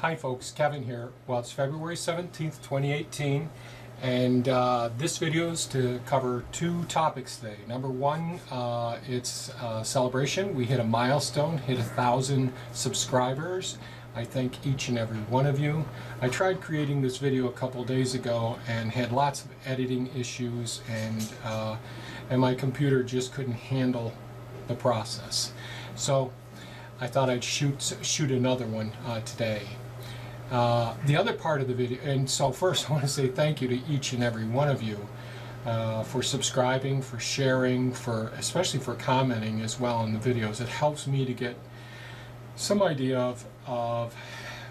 Hi folks, Kevin here. Well, it's February 17th, 2018, and this video is to cover two topics today. Number one, it's a celebration. We hit a milestone, hit 1,000 subscribers. I thank each and every one of you. I tried creating this video a couple days ago and had lots of editing issues, and my computer just couldn't handle the process. So I thought I'd shoot another one today. The other part of the video, and so first I want to say thank you to each and every one of you for subscribing, for sharing, especially for commenting as well on the videos. It helps me to get some idea of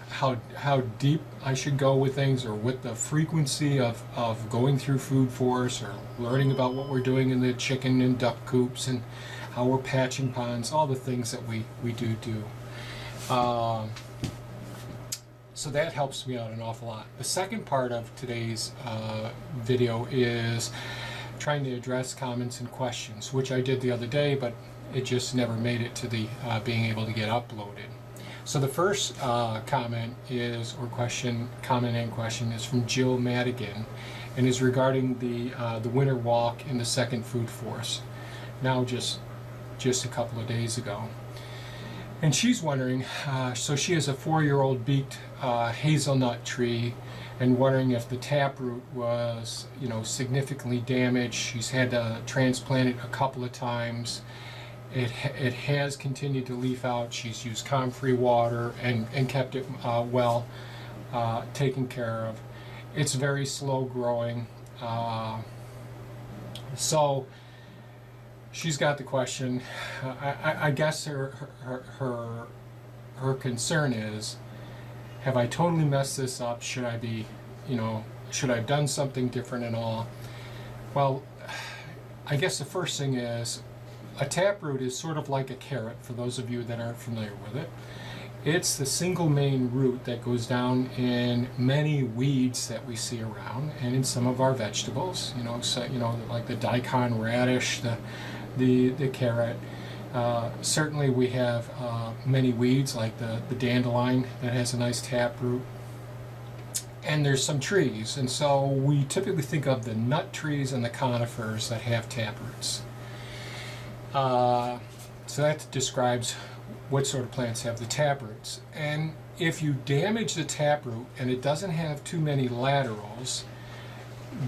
how deep I should go with things, or with the frequency of going through Food Force, or learning about what we're doing in the chicken and duck coops, and how we're patching ponds, all the things that we do. So that helps me out an awful lot. The second part of today's video is trying to address comments and questions, which I did the other day, but it just never made it to the being able to get uploaded. So the first comment and question is from Jill Madigan, and is regarding the winter walk in the second Food Force, now just a couple of days ago. And she's wondering, so she has a 4-year-old beaked hazelnut tree, and wondering if the taproot was, significantly damaged. She's had to transplant it a couple of times. It has continued to leaf out. She's used comfrey water and kept it well taken care of. It's very slow growing. So she's got the question. I guess her concern is, have I totally messed this up? Should I be, should I have done something different and all? Well, I guess the first thing is, a taproot is sort of like a carrot, for those of you that aren't familiar with it. It's the single main root that goes down in many weeds that we see around, and in some of our vegetables, like the daikon radish, the carrot. Certainly we have many weeds, like the dandelion that has a nice taproot. And there's some trees, and so we typically think of the nut trees and the conifers that have taproots. So that describes what sort of plants have the taproots. And if you damage the taproot and it doesn't have too many laterals,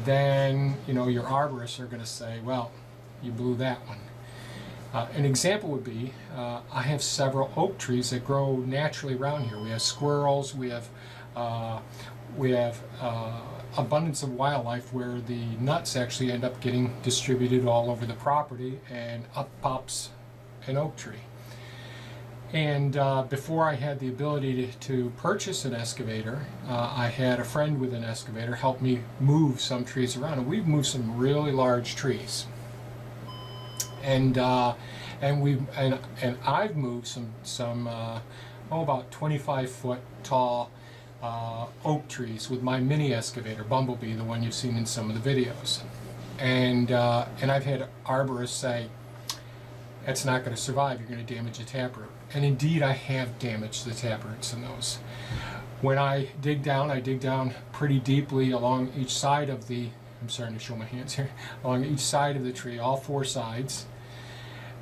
then your arborists are going to say, well, you blew that one. An example would be, I have several oak trees that grow naturally around here. We have squirrels, we have abundance of wildlife where the nuts actually end up getting distributed all over the property, and up pops an oak tree. And before I had the ability to purchase an excavator, I had a friend with an excavator help me move some trees around, and we've moved some really large trees. And I've moved some about 25-foot tall oak trees with my mini excavator, Bumblebee, the one you've seen in some of the videos. And I've had arborists say, that's not going to survive, you're going to damage the taproot. And indeed, I have damaged the taproots in those. When I dig down pretty deeply along each side of the, I'm starting to show my hands here, along each side of the tree, all 4 sides.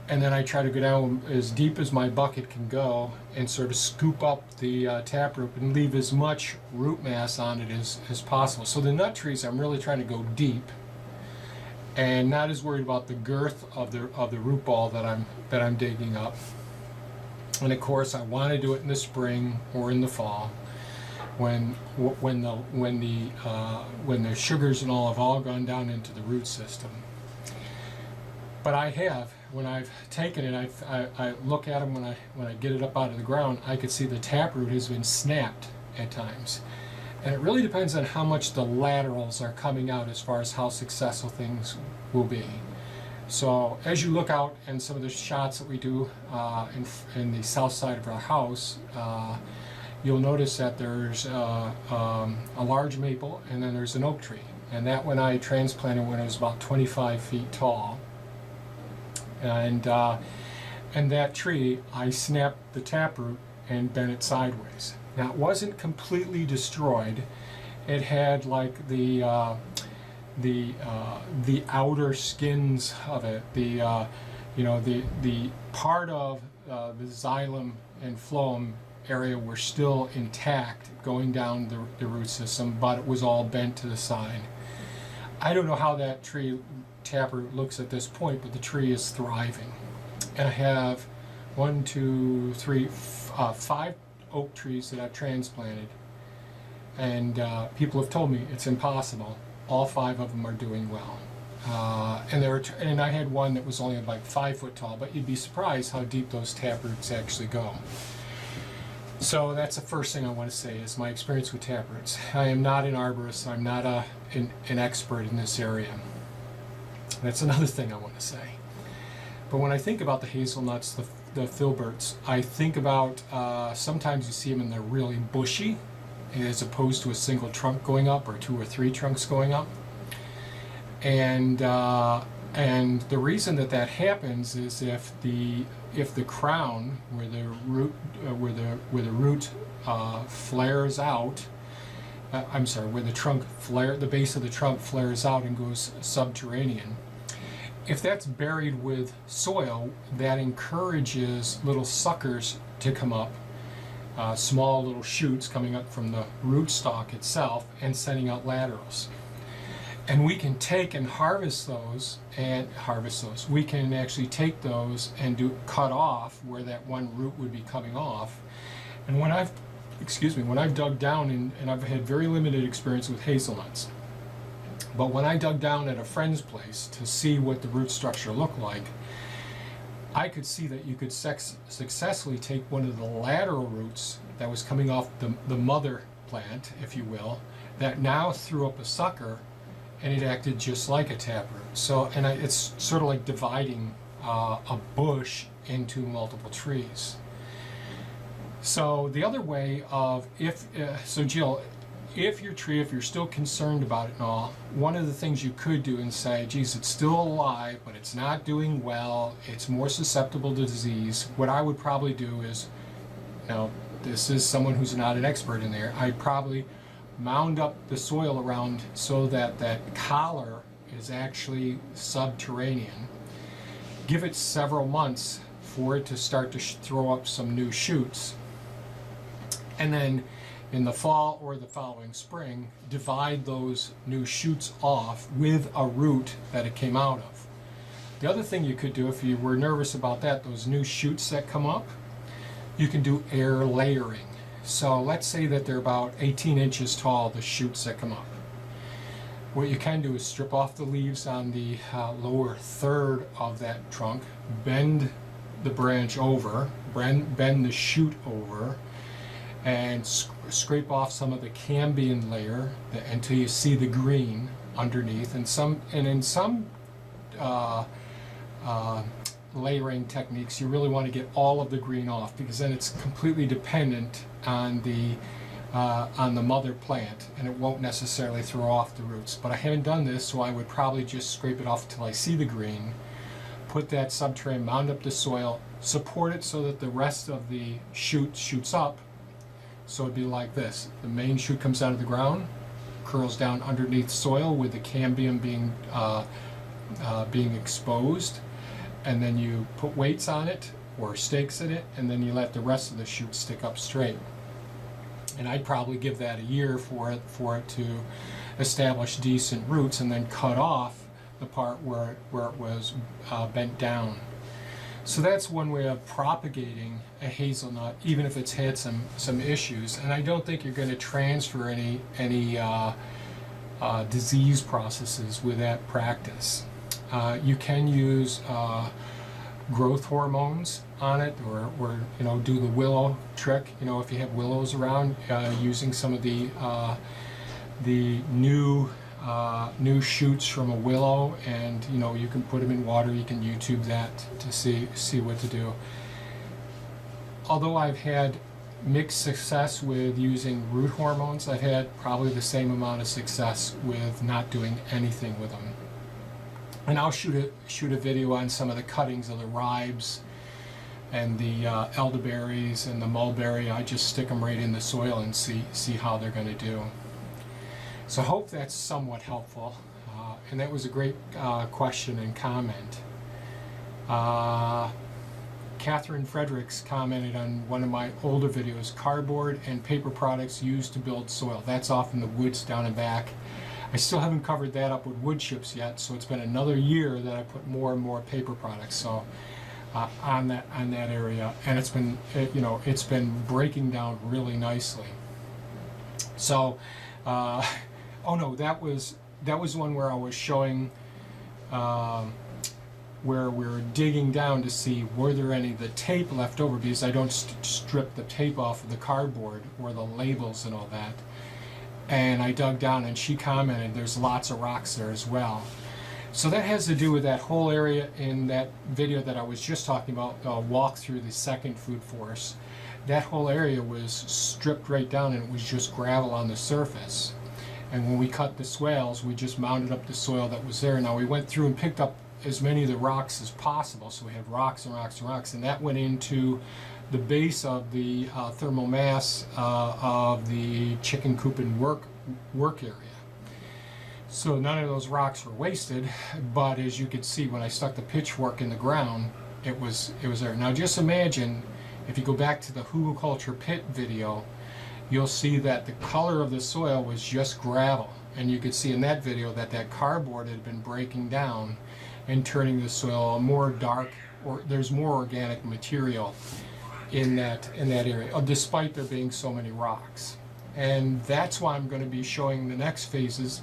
And then I try to go down as deep as my bucket can go and sort of scoop up the taproot and leave as much root mass on it as possible. So the nut trees, I'm really trying to go deep, and not as worried about the girth of the root ball that I'm digging up. And of course, I want to do it in the spring or in the fall, when the sugars and all have all gone down into the root system. But I have, when I've taken it, I look at them when I get it up out of the ground, I could see the taproot has been snapped at times. And it really depends on how much the laterals are coming out as far as how successful things will be. So as you look out in some of the shots that we do in the south side of our house, you'll notice that there's a large maple, and then there's an oak tree. And that one I transplanted when it was about 25 feet tall. And that tree, I snapped the taproot and bent it sideways. Now it wasn't completely destroyed. It had like the outer skins of it, the part of the xylem and phloem area were still intact going down the root system, but it was all bent to the side. I don't know how that tree taproot looks at this point, but the tree is thriving. And I have 5 oak trees that I've transplanted, and people have told me it's impossible. All 5 of them are doing well. And I had one that was only like 5 foot tall, but you'd be surprised how deep those taproots actually go. So that's the first thing I want to say is my experience with taproots. I am not an arborist. I'm not an expert in this area. That's another thing I want to say. But when I think about the hazelnuts, the filberts, I think about sometimes you see them and they're really bushy, as opposed to a single trunk going up or 2 or 3 trunks going up. And the reason that happens is if the crown where the root flares out, where the base of the trunk flares out and goes subterranean. If that's buried with soil, that encourages little suckers to come up, small little shoots coming up from the rootstock itself and sending out laterals. And we can take and harvest those. We can actually take those and cut off where that one root would be coming off. And when I've dug down, and I've had very limited experience with hazelnuts, but when I dug down at a friend's place to see what the root structure looked like, I could see that you could successfully take one of the lateral roots that was coming off the mother plant, if you will, that now threw up a sucker, and it acted just like a taproot. So, it's sort of like dividing a bush into multiple trees. So the other way of, Jill, if you're still concerned about it and all, one of the things you could do and say, geez, it's still alive, but it's not doing well, it's more susceptible to disease. What I would probably do is, this is someone who's not an expert in there, I'd probably mound up the soil around so that collar is actually subterranean. Give it several months for it to start to throw up some new shoots. And then in the fall or the following spring, divide those new shoots off with a root that it came out of. The other thing you could do, if you were nervous about that, those new shoots that come up, you can do air layering. So let's say that they're about 18 inches tall, the shoots that come up. What you can do is strip off the leaves on the lower third of that trunk, bend the branch over, bend the shoot over, and scrape off some of the cambium layer until you see the green underneath. And in some layering techniques, you really want to get all of the green off, because then it's completely dependent on the mother plant, and it won't necessarily throw off the roots. But I haven't done this, so I would probably just scrape it off until I see the green, put that subterranean, mound up the soil, support it so that the rest of the shoot shoots up. So it'd be like this: the main shoot comes out of the ground, curls down underneath soil with the cambium being exposed, and then you put weights on it or stakes in it, and then you let the rest of the shoot stick up straight. And I'd probably give that a year for it to establish decent roots, and then cut off the part where it was bent down. So that's one way of propagating a hazelnut, even if it's had some issues. And I don't think you're going to transfer any disease processes with that practice. You can use growth hormones on it, or do the willow trick. If you have willows around, using some of the new shoots from a willow, and you can put them in water. You can YouTube that to see what to do. Although I've had mixed success with using root hormones, I've had probably the same amount of success with not doing anything with them. And I'll shoot a video on some of the cuttings of the ribes And the elderberries and the mulberry, I just stick them right in the soil and see how they're going to do. So I hope that's somewhat helpful. And that was a great question and comment. Catherine Fredericks commented on one of my older videos, cardboard and paper products used to build soil. That's off in the woods down and back. I still haven't covered that up with wood chips yet, so it's been another year that I put more and more paper products on that area, and it's been breaking down really nicely. So, oh no, that was one where I was showing where we were digging down to see were there any of the tape left over, because I don't strip the tape off of the cardboard or the labels and all that. And I dug down, and she commented there's lots of rocks there as well. So that has to do with that whole area in that video that I was just talking about, walk through the second food forest. That whole area was stripped right down, and it was just gravel on the surface. And when we cut the swales, we just mounded up the soil that was there. Now we went through and picked up as many of the rocks as possible, so we have rocks and rocks and rocks, and that went into the base of the thermal mass of the chicken coop and work area. So none of those rocks were wasted, but as you could see when I stuck the pitchfork in the ground, it was there. Now just imagine if you go back to the hugelkultur pit video, you'll see that the color of the soil was just gravel, and you could see in that video that that cardboard had been breaking down and turning the soil more dark, or there's more organic material in that area, despite there being so many rocks. And that's why I'm going to be showing the next phases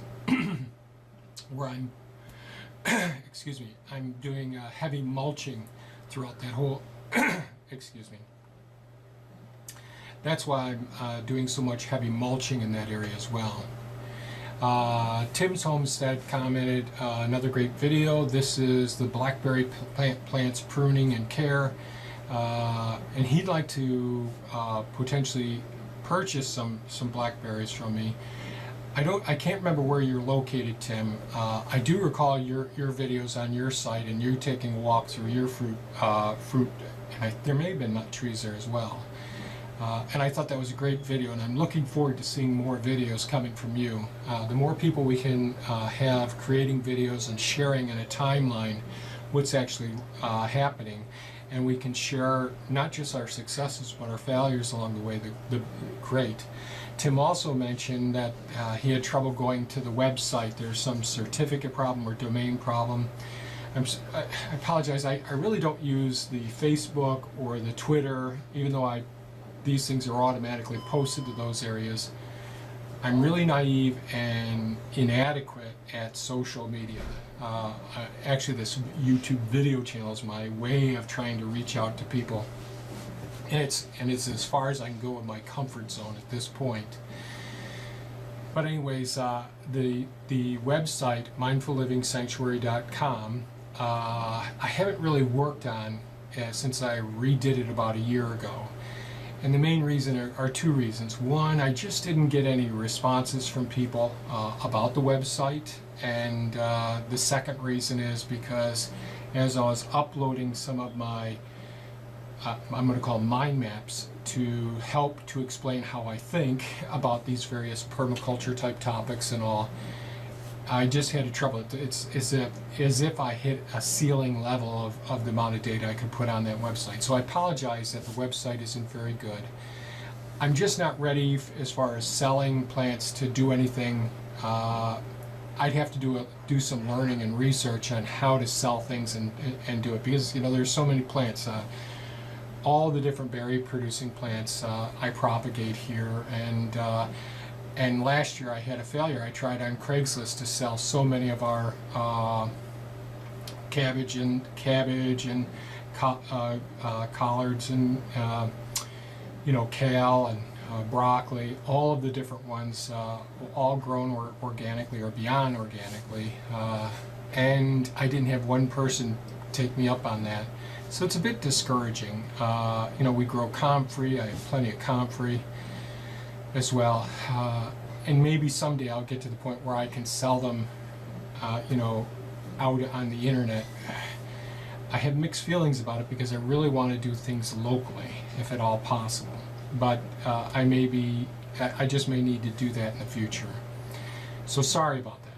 where I'm excuse me, I'm doing heavy mulching throughout that whole excuse me. That's why I'm doing so much heavy mulching in that area as well. Tim's Homestead commented, another great video. This is the blackberry plants pruning and care. And he'd like to potentially purchase some blackberries from me. I can't remember where you're located, Tim. I do recall your videos on your site, and you taking a walk through your fruit, and there may have been nut trees there as well. And I thought that was a great video, and I'm looking forward to seeing more videos coming from you. The more people we can have creating videos and sharing in a timeline what's actually happening, and we can share not just our successes but our failures along the way, the great. Tim also mentioned that he had trouble going to the website. There's some certificate problem or domain problem. I apologize, I really don't use the Facebook or the Twitter, even though these things are automatically posted to those areas. I'm really naive and inadequate at social media. Actually, this YouTube video channel is my way of trying to reach out to people. And it's as far as I can go in my comfort zone at this point. But anyways, the website, mindfullivingsanctuary.com, I haven't really worked on since I redid it about a year ago. And the main reason are two reasons. One, I just didn't get any responses from people about the website. And the second reason is because as I was uploading some of my, I'm going to call them mind maps, to help to explain how I think about these various permaculture type topics and all, I just had trouble. It's as if I hit a ceiling level of the amount of data I could put on that website. So I apologize that the website isn't very good. I'm just not ready as far as selling plants to do anything. I'd have to do some learning and research on how to sell things and do it, because there's so many plants. All the different berry producing plants I propagate here, and last year I had a failure. I tried on Craigslist to sell so many of our cabbage and collards and kale and broccoli, all of the different ones, all grown organically or beyond organically, and I didn't have one person take me up on that. So it's a bit discouraging. We grow comfrey. I have plenty of comfrey as well, and maybe someday I'll get to the point where I can sell them, out on the internet. I have mixed feelings about it because I really want to do things locally, if at all possible. But I just may need to do that in the future. So sorry about that.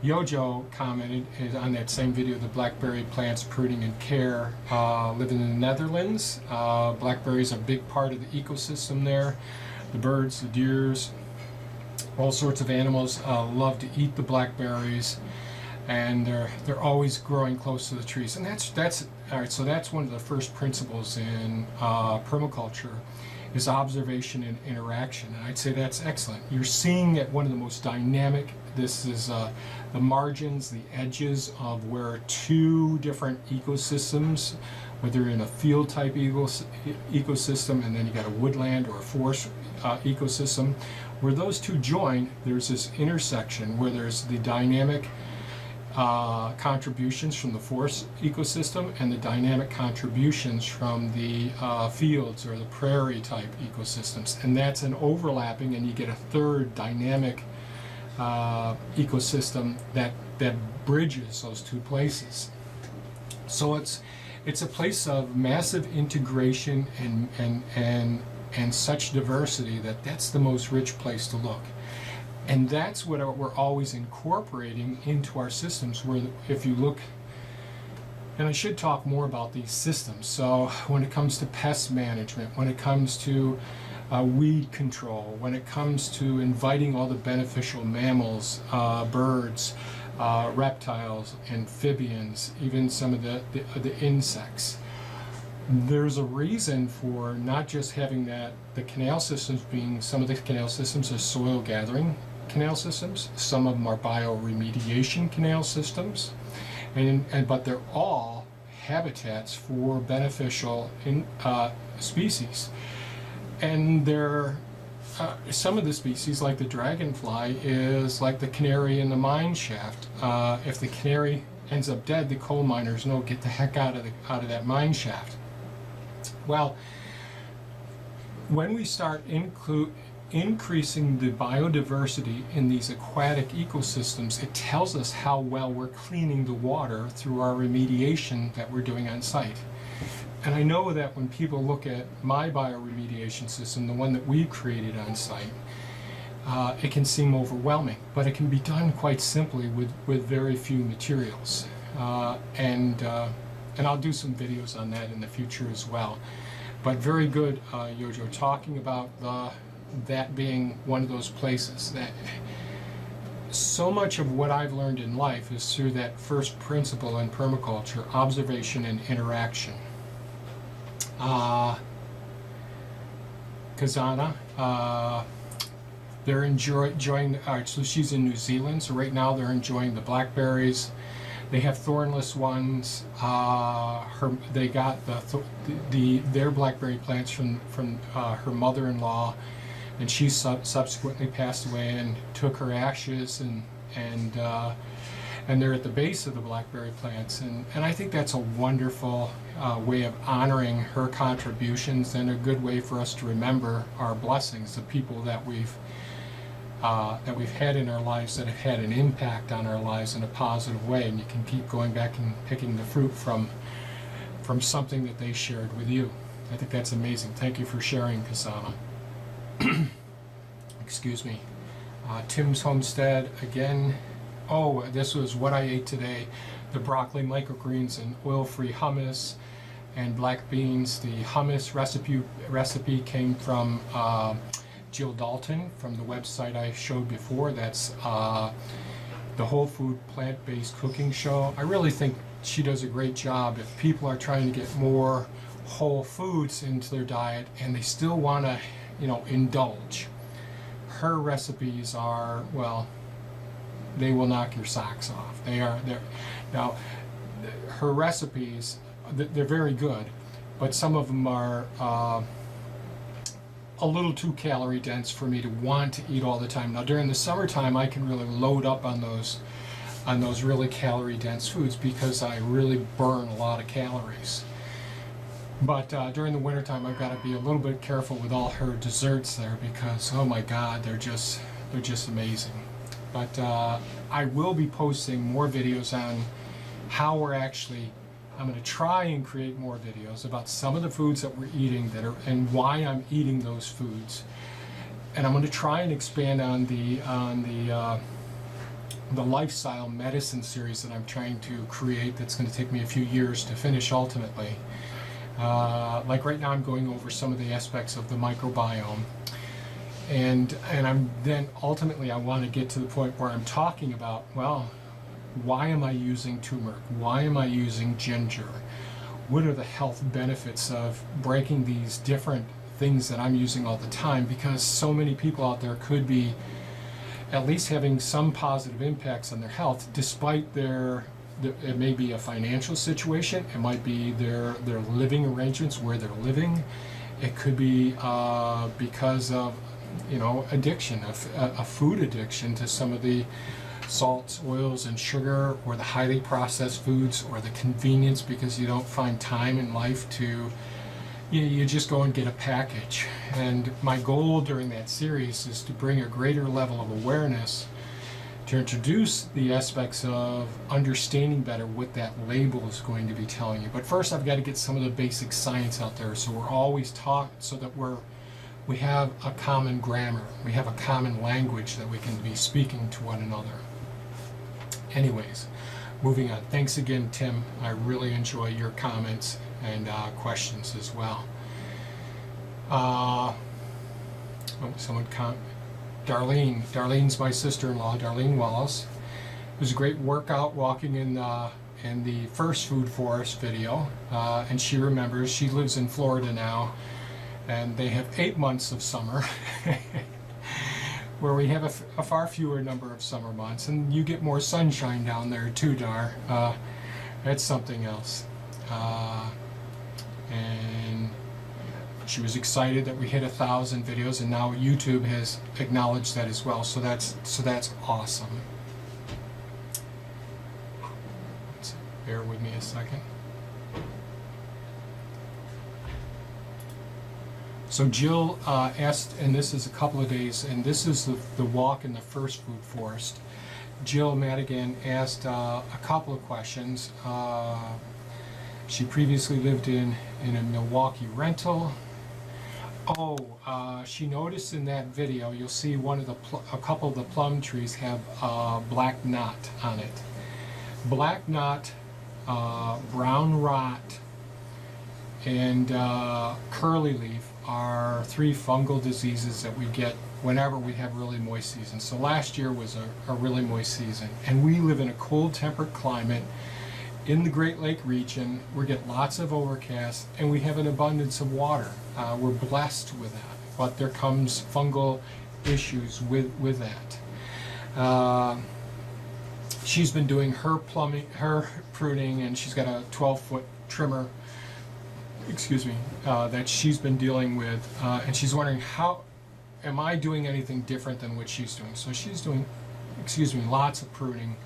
Yojo commented on that same video, the blackberry plants pruning and care, living in the Netherlands. Blackberries are a big part of the ecosystem there. The birds, the deers, all sorts of animals love to eat the blackberries, and they're always growing close to the trees. And that's all right. So that's one of the first principles in permaculture, is observation and interaction. And I'd say that's excellent. You're seeing at one of the most dynamic. This is the margins, the edges of where two different ecosystems, whether in a field type ecosystem and then you got a woodland or a forest ecosystem, where those two join, there's this intersection where there's the dynamic contributions from the forest ecosystem and the dynamic contributions from the fields or the prairie type ecosystems, and that's an overlapping, and you get a third dynamic ecosystem that bridges those two places. So it's a place of massive integration and such diversity that's the most rich place to look. And that's what we're always incorporating into our systems, where if you look, and I should talk more about these systems. So when it comes to pest management, when it comes to weed control, when it comes to inviting all the beneficial mammals, birds, reptiles, amphibians, even some of the insects, there's a reason for not just having the canal systems being, some of the canal systems are soil gathering canal systems, some of them are bioremediation canal systems, but they're all habitats for beneficial species. And some of the species, like the dragonfly, is like the canary in the mine shaft. If the canary ends up dead, the coal miners know, get the heck out of that mine shaft. Well, when we start increasing the biodiversity in these aquatic ecosystems, it tells us how well we're cleaning the water through our remediation that we're doing on site. And I know that when people look at my bioremediation system, the one that we've created on site, it can seem overwhelming, but it can be done quite simply with very few materials. And I'll do some videos on that in the future as well. But very good, Yojo, talking about that being one of those places that so much of what I've learned in life is through that first principle in permaculture, observation and interaction. Kazana, they're enjoying, so she's in New Zealand, so right now they're enjoying the blackberries. They have thornless ones. They got their blackberry plants from her mother-in-law, and she subsequently passed away and took her ashes, and they're at the base of the blackberry plants, and I think that's a wonderful way of honoring her contributions, and a good way for us to remember our blessings, the people that we've had in our lives that have had an impact on our lives in a positive way, and you can keep going back and picking the fruit from something that they shared with you. I think that's amazing. Thank you for sharing, Kasama. Excuse me. Tim's Homestead again. Oh, this was what I ate today. The broccoli microgreens and oil-free hummus and black beans. The hummus recipe came from Jill Dalton from the website I showed before. That's the Whole Food Plant-Based Cooking Show. I really think she does a great job. If people are trying to get more whole foods into their diet and they still want to, indulge, her recipes are, well, they will knock your socks off. Now, her recipes, they're very good, but some of them are a little too calorie dense for me to want to eat all the time. Now, during the summertime, I can really load up on those really calorie dense foods because I really burn a lot of calories. But during the wintertime, I've got to be a little bit careful with all her desserts there because, oh my God, they're just amazing. But I will be posting more videos how we're actually, I'm going to try and create more videos about some of the foods that we're eating and why I'm eating those foods. And I'm going to try and expand on the lifestyle medicine series that I'm trying to create. That's going to take me a few years to finish ultimately. Like right now I'm going over some of the aspects of the microbiome. And I'm then ultimately I want to get to the point where I'm talking about, well, why am I using turmeric? Why am I using ginger? What are the health benefits of breaking these different things that I'm using all the time? Because so many people out there could be at least having some positive impacts on their health, despite it may be a financial situation, it might be their living arrangements where they're living, it could be because of addiction, a food addiction to some of the salts, oils, and sugar, or the highly processed foods, or the convenience because you don't find time in life to, you just go and get a package. And my goal during that series is to bring a greater level of awareness, to introduce the aspects of understanding better what that label is going to be telling you. But first I've got to get some of the basic science out there, so we're always taught, so that we have a common grammar, we have a common language that we can be speaking to one another. Anyways, moving on. Thanks again, Tim. I really enjoy your comments and questions as well. Darlene's my sister-in-law, Darlene Wallace. It was a great workout walking in the first Food Forest video, and she remembers. She lives in Florida now, and they have 8 months of summer. Where we have a far fewer number of summer months, and you get more sunshine down there too, Dar. That's something else. And she was excited that we hit 1,000 videos, and now YouTube has acknowledged that as well. So that's awesome. Bear with me a second. So Jill asked, and this is a couple of days, and this is the walk in the first Food Forest. Jill Madigan asked a couple of questions. She previously lived in a Milwaukee rental. She noticed in that video, you'll see a couple of the plum trees have black knot on it. Black knot, brown rot, and curly leaf are 3 fungal diseases that we get whenever we have really moist seasons. So last year was a really moist season, and we live in a cold temperate climate in the Great Lake region. We get lots of overcast, and we have an abundance of water. We're blessed with that, but there comes fungal issues with that. She's been doing her pruning, and she's got a 12-foot trimmer, that she's been dealing with, and she's wondering, how am I doing anything different than what she's doing? So she's doing, lots of pruning,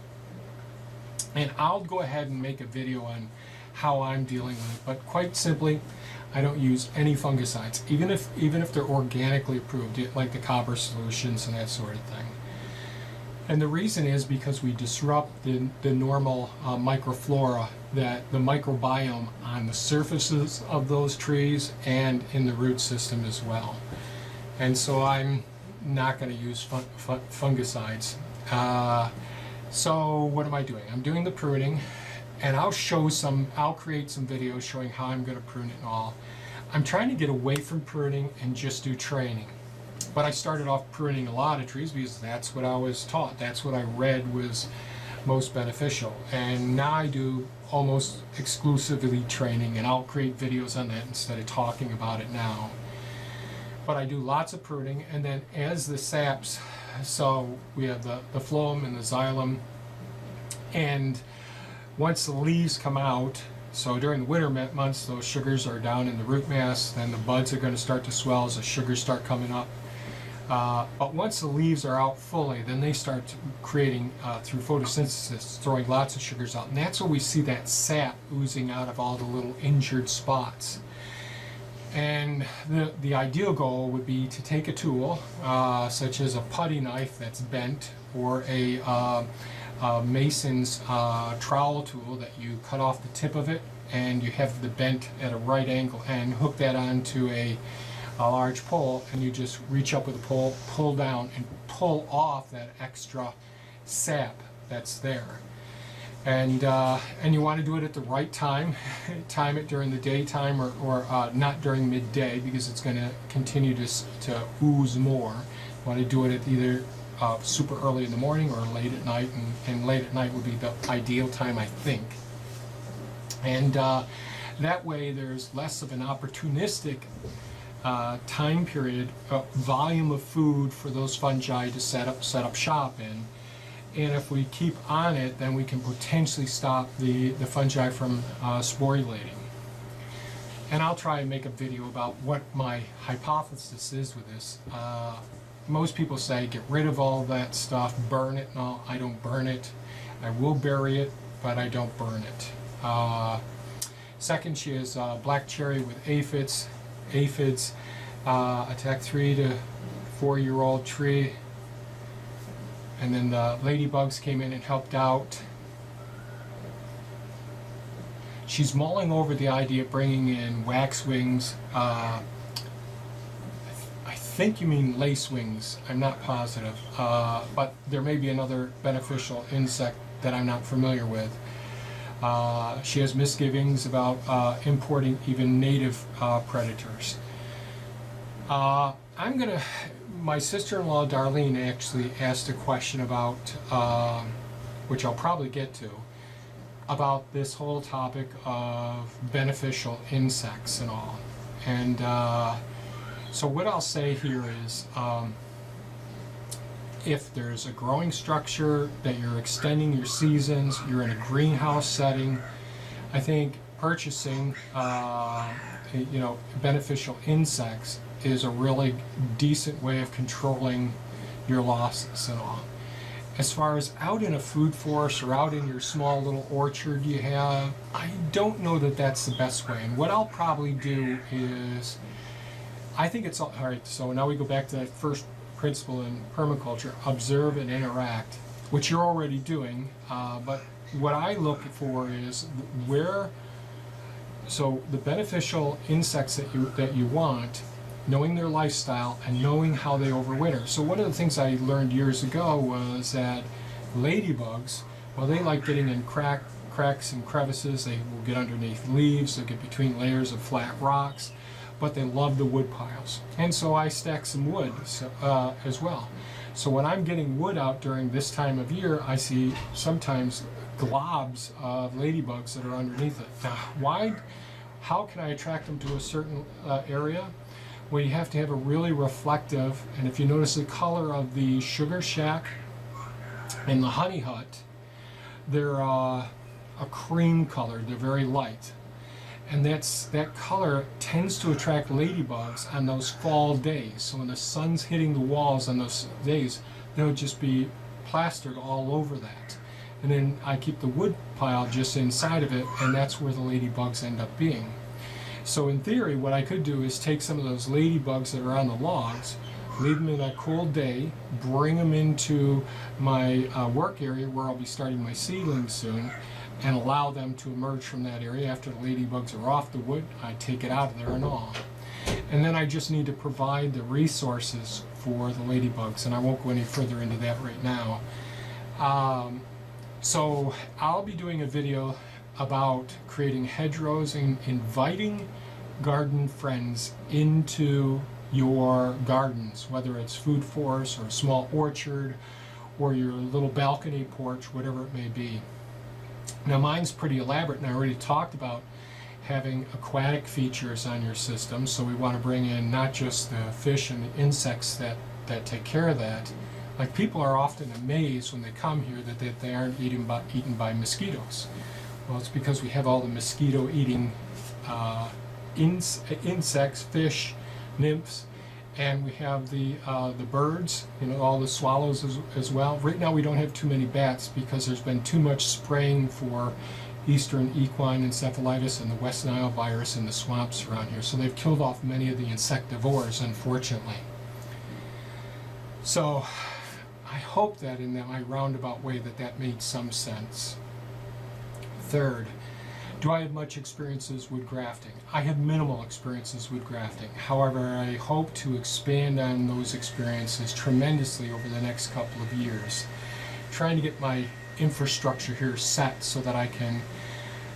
and I'll go ahead and make a video on how I'm dealing with it. But quite simply, I don't use any fungicides, even if they're organically approved, like the copper solutions and that sort of thing. And the reason is because we disrupt the normal microflora, that the microbiome on the surfaces of those trees and in the root system as well. And so I'm not going to use fungicides. So what am I doing? I'm doing the pruning, and I'll create some videos showing how I'm going to prune it and all. I'm trying to get away from pruning and just do training. But I started off pruning a lot of trees because that's what I was taught. That's what I read was most beneficial. And now I do almost exclusively training, and I'll create videos on that instead of talking about it now. But I do lots of pruning, and then as the saps, so we have the phloem and the xylem, and once the leaves come out, so during the winter months, those sugars are down in the root mass, then the buds are going to start to swell as the sugars start coming up. But once the leaves are out fully, then they start creating, through photosynthesis, throwing lots of sugars out. And that's where we see that sap oozing out of all the little injured spots. And the ideal goal would be to take a tool, such as a putty knife that's bent, or a mason's trowel tool that you cut off the tip of it, and you have the bent at a right angle, and hook that onto a large pole, and you just reach up with a pole, pull down, and pull off that extra sap that's there. And you want to do it at the right time. Time it during the daytime, or not during midday, because it's going to continue to ooze more. You want to do it at either super early in the morning or late at night, and late at night would be the ideal time, I think. And that way there's less of an opportunistic time period, volume of food for those fungi to set up shop in. And if we keep on it, then we can potentially stop the fungi from sporulating. And I'll try and make a video about what my hypothesis is with this. Most people say get rid of all that stuff, burn it. No, I don't burn it. I will bury it, but I don't burn it. Second, she has black cherry with aphids. Aphids attack 3 to 4 year old tree. And then the ladybugs came in and helped out. She's mulling over the idea of bringing in waxwings. I think you mean lacewings. I'm not positive. But there may be another beneficial insect that I'm not familiar with. She has misgivings about importing even native predators. My sister-in-law Darlene actually asked a question about, which I'll probably get to, about this whole topic of beneficial insects and all. And so what I'll say here is, if there's a growing structure that you're extending your seasons, you're in a greenhouse setting, I think purchasing beneficial insects is a really decent way of controlling your losses and all. As far as out in a food forest or out in your small little orchard you have, I don't know that that's the best way. And what I'll probably do is, I think it's all right. So now we go back to that first principle in permaculture: observe and interact, which you're already doing. But what I look for is so the beneficial insects that you want, knowing their lifestyle and knowing how they overwinter. So one of the things I learned years ago was that ladybugs, well, they like getting in cracks and crevices. They will get underneath leaves, they'll get between layers of flat rocks, but they love the wood piles. And so I stack some wood as well. So when I'm getting wood out during this time of year, I see sometimes globs of ladybugs that are underneath it. Now, how can I attract them to a certain area? Well, you have to have a really reflective, and if you notice the color of the sugar shack and the honey hut, they're a cream color. They're very light. And that color tends to attract ladybugs on those fall days. So when the sun's hitting the walls on those days, they'll just be plastered all over that. And then I keep the wood pile just inside of it, and that's where the ladybugs end up being. So in theory, what I could do is take some of those ladybugs that are on the logs, leave them in a cold day, bring them into my work area where I'll be starting my seedlings soon, and allow them to emerge from that area. After the ladybugs are off the wood, I take it out of there and all. And then I just need to provide the resources for the ladybugs, and I won't go any further into that right now. So I'll be doing a video about creating hedgerows and inviting garden friends into your gardens, whether it's food forest or a small orchard or your little balcony porch, whatever it may be. Now mine's pretty elaborate, and I already talked about having aquatic features on your system, so we want to bring in not just the fish and the insects that take care of that. Like, people are often amazed when they come here that they aren't eaten by mosquitoes. Well, it's because we have all the mosquito-eating insects, fish, nymphs, and we have the birds, all the swallows as well. Right now we don't have too many bats because there's been too much spraying for Eastern equine encephalitis and the West Nile virus in the swamps around here. So they've killed off many of the insectivores, unfortunately. So I hope that in my roundabout way that made some sense. Third, do I have much experiences with grafting? I have minimal experiences with grafting. However, I hope to expand on those experiences tremendously over the next couple of years. Trying to get my infrastructure here set so that I can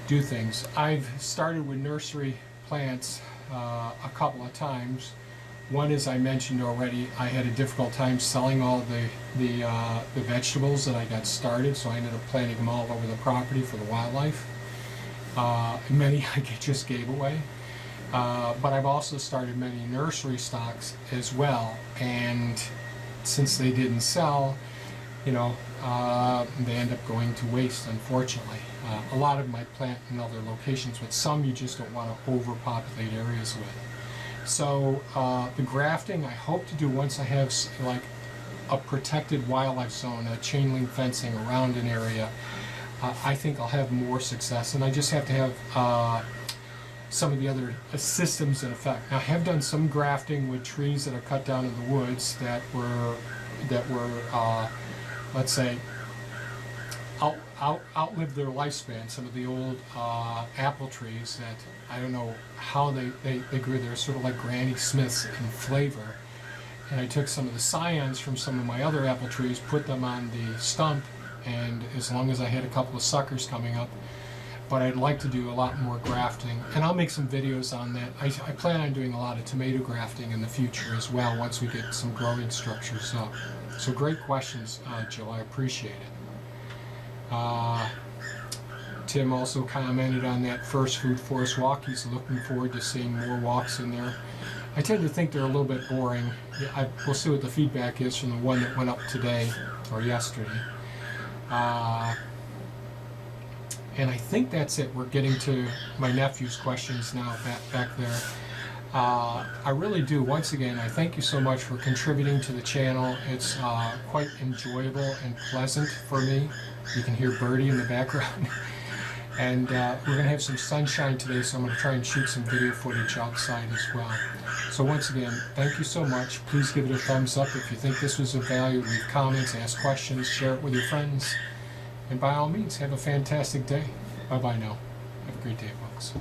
do things. I've started with nursery plants a couple of times. One, as I mentioned already, I had a difficult time selling all the vegetables that I got started, so I ended up planting them all over the property for the wildlife. Many I just gave away. But I've also started many nursery stocks as well, and since they didn't sell, they end up going to waste, unfortunately. A lot of them I plant in other locations, but some you just don't want to overpopulate areas with. So the grafting I hope to do once I have like a protected wildlife zone, a chain link fencing around an area. I think I'll have more success, and I just have to have some of the other systems in effect. Now, I have done some grafting with trees that are cut down in the woods that were let's say, outlived their lifespan. Some of the old apple trees that I don't know how they grew. They're sort of like Granny Smiths in flavor. And I took some of the scions from some of my other apple trees, put them on the stump, and as long as I had a couple of suckers coming up. But I'd like to do a lot more grafting, and I'll make some videos on that. I plan on doing a lot of tomato grafting in the future as well once we get some growing structures up. So great questions, Jill. I appreciate it. Tim also commented on that First Food Forest walk. He's looking forward to seeing more walks in there. I tend to think they're a little bit boring. We'll see what the feedback is from the one that went up today or yesterday. And I think that's it. We're getting to my nephew's questions now back there. I really do. Once again, I thank you so much for contributing to the channel. It's quite enjoyable and pleasant for me. You can hear Birdie in the background. And we're going to have some sunshine today, so I'm going to try and shoot some video footage outside as well. So once again, thank you so much. Please give it a thumbs up if you think this was of value. Leave comments, ask questions, share it with your friends. And by all means, have a fantastic day. Bye-bye now. Have a great day, folks.